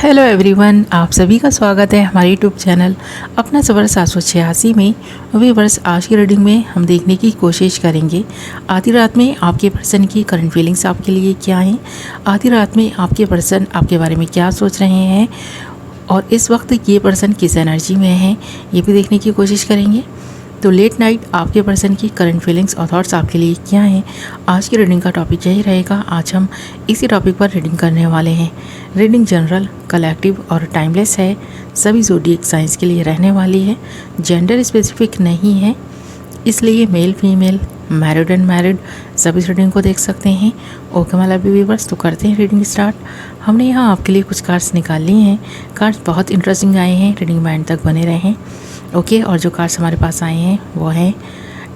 Hello everyone, आप सभी का स्वागत है हमारे यूट्यूब चैनल अपना सफ़र 786 में। व्यूअर्स, आज की रीडिंग में हम देखने की कोशिश करेंगे आधी रात में आपके पर्सन की करंट फीलिंग्स आपके लिए क्या हैं। आधी रात में आपके पर्सन आपके बारे में क्या सोच रहे हैं और इस वक्त ये पर्सन किस एनर्जी में है, ये भी देखने की कोशिश करेंगे। तो लेट नाइट आपके पर्सन की करंट फीलिंग्स और थॉट्स आपके लिए क्या हैं, आज की रीडिंग का टॉपिक यही रहेगा। आज हम इसी टॉपिक पर रीडिंग करने वाले हैं। रीडिंग जनरल, कलेक्टिव और टाइमलेस है। सभी ज़ोडिएक साइंस के लिए रहने वाली है। जेंडर स्पेसिफिक नहीं है, इसलिए male female, married and married सभी इस रीडिंग को देख सकते हैं। ओके माय लवली व्यूअर्स, तो करते हैं रीडिंग स्टार्ट। हमने यहाँ आपके लिए कुछ कार्ड्स निकाल लिए हैं। कार्ड्स बहुत इंटरेस्टिंग आए हैं, रीडिंग में एंड तक बने रहें। ओके, और जो कार्ड्स हमारे पास आए हैं वो हैं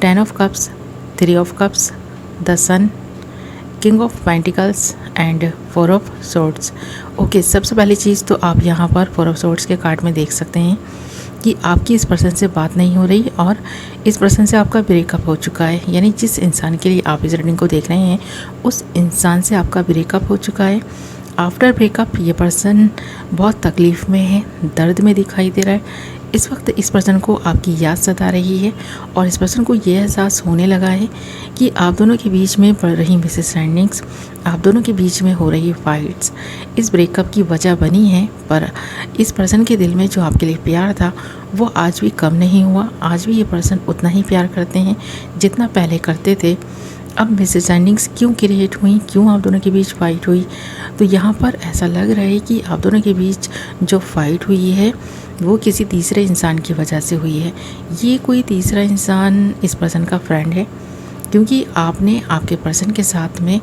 10 of cups, 3 of cups, the sun, king of pentacles and 4 of swords. Okay, सबसे पहली चीज़ तो आप यहाँ पर 4 ऑफ सोर्ड्स के कार्ड में देख सकते हैं कि आपकी इस पर्सन से बात नहीं हो रही और इस पर्सन से आपका ब्रेकअप हो चुका है। यानी जिस इंसान के लिए आप इस रीडिंग को देख रहे हैं उस इंसान से आपका ब्रेकअप हो चुका है। आफ्टर ब्रेकअप ये पर्सन बहुत तकलीफ़ में है, दर्द में दिखाई दे रहा है। इस वक्त इस पर्सन को आपकी याद सता रही है और इस पर्सन को ये एहसास होने लगा है कि आप दोनों के बीच में पड़ रही मिसअंडरस्टैंडिंग्स, आप दोनों के बीच में हो रही फाइट्स इस ब्रेकअप की वजह बनी है। पर इस पर्सन के दिल में जो आपके लिए प्यार था वो आज भी कम नहीं हुआ। आज भी ये पर्सन उतना ही प्यार करते हैं जितना पहले करते थे। अब मिसअंडरस्टैंडिंग्स क्यों क्रिएट हुई, क्यों आप दोनों के बीच फ़ाइट हुई, तो यहाँ पर ऐसा लग रहा है कि आप दोनों के बीच जो फ़ाइट हुई है वो किसी तीसरे इंसान की वजह से हुई है। ये कोई तीसरा इंसान इस पर्सन का फ्रेंड है, क्योंकि आपने आपके पर्सन के साथ में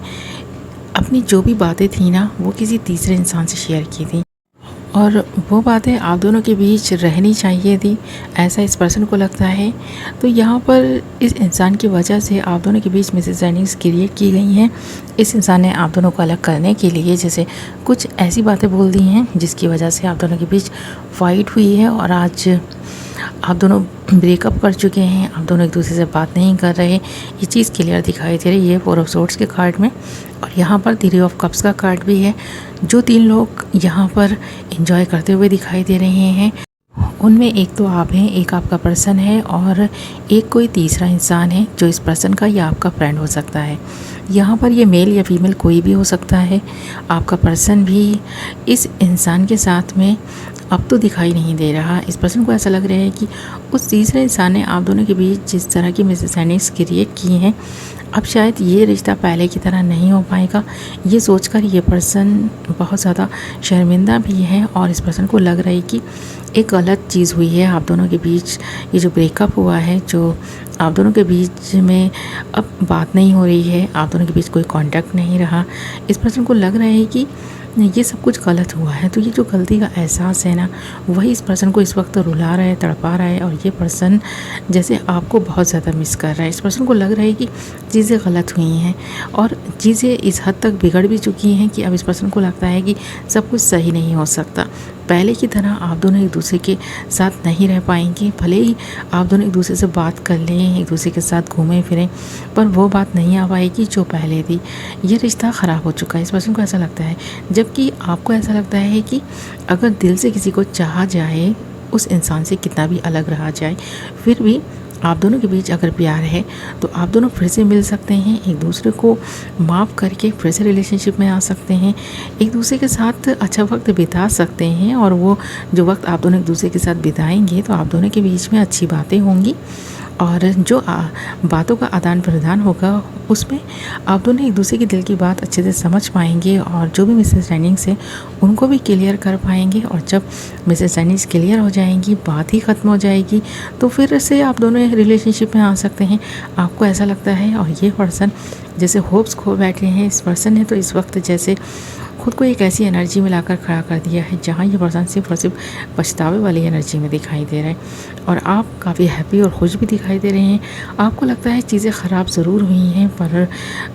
अपनी जो भी बातें थी ना वो किसी तीसरे इंसान से शेयर की थी और वो बातें आप दोनों के बीच रहनी चाहिए थी, ऐसा इस पर्सन को लगता है। तो यहाँ पर इस इंसान की वजह से आप दोनों के बीच मिसअंडरस्टैंडिंग्स क्रिएट की गई हैं। इस इंसान ने आप दोनों को अलग करने के लिए जैसे कुछ ऐसी बातें बोल दी हैं जिसकी वजह से आप दोनों के बीच फ़ाइट हुई है और आज आप दोनों ब्रेकअप कर चुके हैं। आप दोनों एक दूसरे से बात नहीं कर रहे, ये चीज़ क्लियर दिखाई दे रही है 4 ऑफ सोर्ड्स के कार्ड में। और यहाँ पर 3 ऑफ कप्स का कार्ड भी है। जो 3 लोग यहाँ पर एंजॉय करते हुए दिखाई दे रहे हैं उनमें एक तो आप हैं, एक आपका पर्सन है और एक कोई तीसरा इंसान है जो इस पर्सन का या आपका फ्रेंड हो सकता है। यहाँ पर ये मेल या फीमेल कोई भी हो सकता है। आपका पर्सन भी इस इंसान के साथ में अब तो दिखाई नहीं दे रहा। इस पर्सन को ऐसा लग रहा है कि उस तीसरे इंसान ने आप दोनों के बीच जिस तरह की मिसअंडरस्टैंडिंग्स क्रिएट की हैं अब शायद ये रिश्ता पहले की तरह नहीं हो पाएगा। ये सोचकर ये पर्सन बहुत ज़्यादा शर्मिंदा भी है और इस पर्सन को लग रहा है कि एक गलत चीज़ हुई है आप दोनों के बीच। ये जो ब्रेकअप हुआ है, जो आप दोनों के बीच में अब बात नहीं हो रही है, आप दोनों के बीच कोई कांटेक्ट नहीं रहा, इस पर्सन को लग रहा है कि ये सब कुछ गलत हुआ है। तो ये जो गलती का एहसास है ना वही इस पर्सन को इस वक्त रुला रहा है, तड़पा रहा है और ये पर्सन जैसे आपको बहुत ज़्यादा मिस कर रहा है। इस पर्सन को लग रहा है कि चीज़ें गलत हुई हैं और चीज़ें इस हद तक बिगड़ भी चुकी हैं कि अब इस पर्सन को लगता है कि सब कुछ सही नहीं हो सकता। पहले की तरह आप दोनों एक दूसरे के साथ नहीं रह पाएंगे। भले ही आप दोनों एक दूसरे से बात कर लें, एक दूसरे के साथ घूमें फिरें, पर वो बात नहीं आ पाएगी जो पहले थी। ये रिश्ता ख़राब हो चुका है, इस पर्सन को ऐसा लगता है। जबकि आपको ऐसा लगता है कि अगर दिल से किसी को चाहा जाए, उस इंसान से कितना भी अलग रहा जाए, फिर भी आप दोनों के बीच अगर प्यार है तो आप दोनों फिर से मिल सकते हैं, एक दूसरे को माफ़ करके फिर से रिलेशनशिप में आ सकते हैं, एक दूसरे के साथ अच्छा वक्त बिता सकते हैं। और वो जो वक्त आप दोनों एक दूसरे के साथ बिताएंगे तो आप दोनों के बीच में अच्छी बातें होंगी और जो बातों का आदान प्रदान होगा उसमें आप दोनों एक दूसरे के दिल की बात अच्छे से समझ पाएंगे और जो भी मिसअंडरस्टैंडिंग्स है उनको भी क्लियर कर पाएंगे। और जब मिसअंडरस्टैंडिंग्स क्लियर हो जाएंगी, बात ही ख़त्म हो जाएगी, तो फिर से आप दोनों रिलेशनशिप में आ सकते हैं। आपको ऐसा लगता है और ये पर्सन जैसे होप्स खो बैठे हैं। इस पर्सन ने तो इस वक्त जैसे खुद को एक ऐसी एनर्जी में लाकर खड़ा कर दिया है जहाँ ये पर्सन सिर्फ और सिर्फ पछतावे वाली एनर्जी में दिखाई दे रहा है और आप काफ़ी हैप्पी और खुश भी दिखाई दे रहे हैं। आपको लगता है चीज़ें ख़राब ज़रूर हुई हैं पर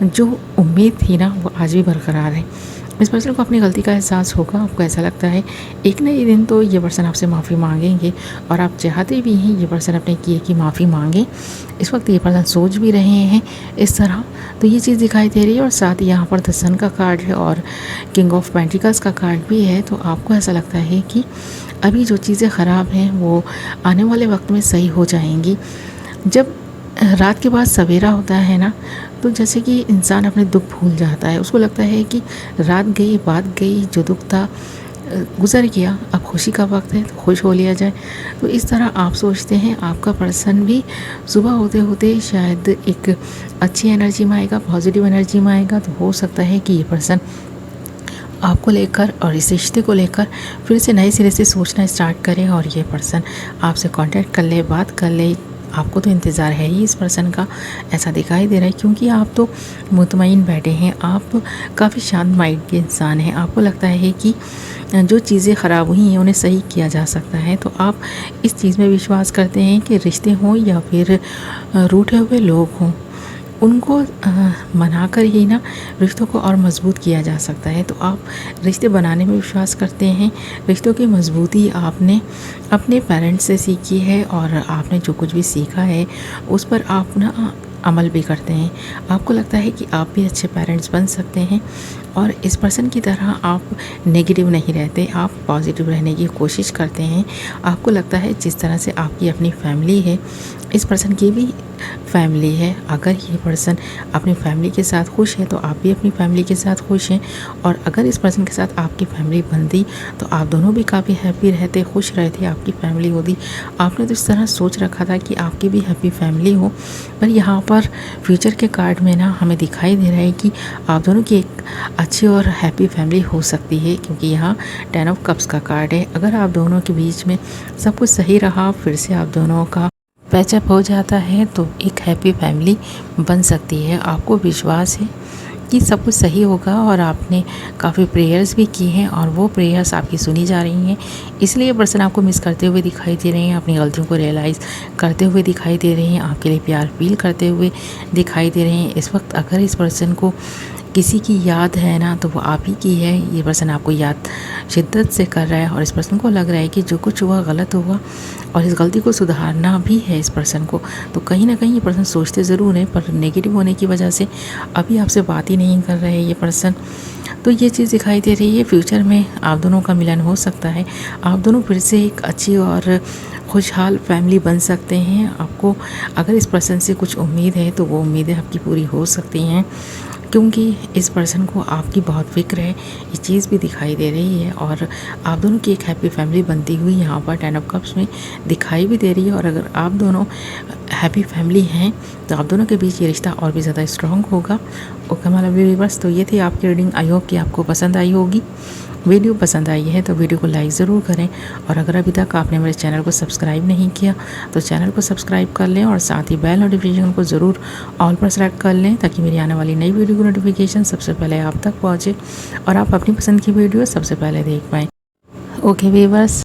जो उम्मीद थी ना वो आज भी बरकरार है। इस पर्सन को अपनी गलती का एहसास होगा। आपको ऐसा लगता है एक न एक दिन तो ये पर्सन आपसे माफ़ी मांगेंगे और आप चाहते भी हैं ये पर्सन अपने किए की माफ़ी मांगे। इस वक्त ये पर्सन सोच भी रहे हैं इस तरह। तो ये चीज़ दिखाई दे रही है और साथ ही यहाँ पर द सन का कार्ड है और किंग ऑफ पेंटिकल्स का कार्ड भी है। तो आपको ऐसा लगता है कि अभी जो चीज़ें ख़राब हैं वो आने वाले वक्त में सही हो जाएंगी। जब रात के बाद सवेरा होता है ना, तो जैसे कि इंसान अपने दुख भूल जाता है, उसको लगता है कि रात गई बात गई, जो दुख था गुज़र गया, अब खुशी का वक्त है तो खुश हो लिया जाए। तो इस तरह आप सोचते हैं। आपका पर्सन भी सुबह होते होते शायद एक अच्छी एनर्जी में आएगा, पॉजिटिव एनर्जी में आएगा। तो हो सकता है कि ये पर्सन आपको लेकर और इस रिश्ते को लेकर फिर से नए सिरे से सोचना स्टार्ट करें और ये पर्सन आपसे कांटेक्ट कर ले, बात कर ले। आपको तो इंतज़ार है ही इस पर्सन का, ऐसा दिखाई दे रहा है, क्योंकि आप तो मुतमईन बैठे हैं, आप काफ़ी शांत माइंड के इंसान हैं। आपको लगता है कि जो चीज़ें ख़राब हुई हैं उन्हें सही किया जा सकता है। तो आप इस चीज़ में विश्वास करते हैं कि रिश्ते हों या फिर रूठे हुए लोग हों, उनको मनाकर ही ना रिश्तों को और मज़बूत किया जा सकता है। तो आप रिश्ते बनाने में विश्वास करते हैं। रिश्तों की मज़बूती आपने अपने पेरेंट्स से सीखी है और आपने जो कुछ भी सीखा है उस पर आप ना अमल भी करते हैं। आपको लगता है कि आप भी अच्छे पेरेंट्स बन सकते हैं और इस पर्सन की तरह आप नेगेटिव नहीं रहते, आप पॉजिटिव रहने की कोशिश करते हैं। आपको लगता है जिस तरह से आपकी अपनी फैमिली है, इस पर्सन की भी फैमिली है। अगर ये पर्सन अपनी फैमिली के साथ खुश है तो आप भी अपनी फैमिली के साथ खुश हैं, और अगर इस पर्सन के साथ आपकी फैमिली बनती तो आप दोनों भी काफ़ी हैप्पी रहते, खुश रहते, आपकी फैमिली होती। आपने तो इस तरह सोच रखा था कि आपकी भी हैप्पी फैमिली हो, पर यहाँ पर फ्यूचर के कार्ड में ना हमें दिखाई दे रहा है कि आप दोनों की एक अच्छी और हैप्पी फैमिली हो सकती है, क्योंकि यहाँ 10 ऑफ कप्स का कार्ड है। अगर आप दोनों के बीच में सब कुछ सही रहा, फिर से आप दोनों का पैचअप हो जाता है तो एक हैप्पी फैमिली बन सकती है। आपको विश्वास है कि सब कुछ सही होगा और आपने काफ़ी प्रेयर्स भी की हैं और वो प्रेयर्स आपकी सुनी जा रही हैं। इसलिए पर्सन आपको मिस करते हुए दिखाई दे रहे हैं, अपनी गलतियों को रियलाइज़ करते हुए दिखाई दे रहे हैं, आपके लिए प्यार फील करते हुए दिखाई दे रहे हैं। इस वक्त अगर इस पर्सन को किसी की याद है ना, तो वो आप ही की है। ये पर्सन आपको याद शिद्दत से कर रहा है और इस पर्सन को लग रहा है कि जो कुछ हुआ गलत हुआ और इस गलती को सुधारना भी है इस पर्सन को। तो कहीं ना कहीं ये पर्सन सोचते ज़रूर हैं, पर नेगेटिव होने की वजह से अभी आपसे बात ही नहीं कर रहे ये पर्सन। तो ये चीज़ दिखाई दे रही है, फ्यूचर में आप दोनों का मिलन हो सकता है। आप दोनों फिर से एक अच्छी और खुशहाल फैमिली बन सकते हैं। आपको अगर इस पर्सन से कुछ उम्मीद है तो वो उम्मीदें आपकी पूरी हो सकती हैं, क्योंकि इस पर्सन को आपकी बहुत फ़िक्र है, ये चीज़ भी दिखाई दे रही है। और आप दोनों की एक हैप्पी फैमिली बनती हुई यहाँ पर 10 ऑफ कप्स में दिखाई भी दे रही है। और अगर आप दोनों हैप्पी फैमिली हैं तो आप दोनों के बीच ये रिश्ता और भी ज़्यादा स्ट्रॉन्ग होगा। ओके माय लवली व्यूअर्स, तो ये थी आपकी रीडिंग। आई होप कि आपको पसंद आई होगी। वीडियो पसंद आई है तो वीडियो को लाइक ज़रूर करें, और अगर अभी तक आपने मेरे चैनल को सब्सक्राइब नहीं किया तो चैनल को सब्सक्राइब कर लें और साथ ही बेल नोटिफिकेशन को ज़रूर ऑल पर सेलेक्ट कर लें, ताकि मेरी आने वाली नई वीडियो की नोटिफिकेशन सबसे पहले आप तक पहुँचे और आप अपनी पसंद की वीडियो सबसे पहले देख पाएँ। Okay viewers.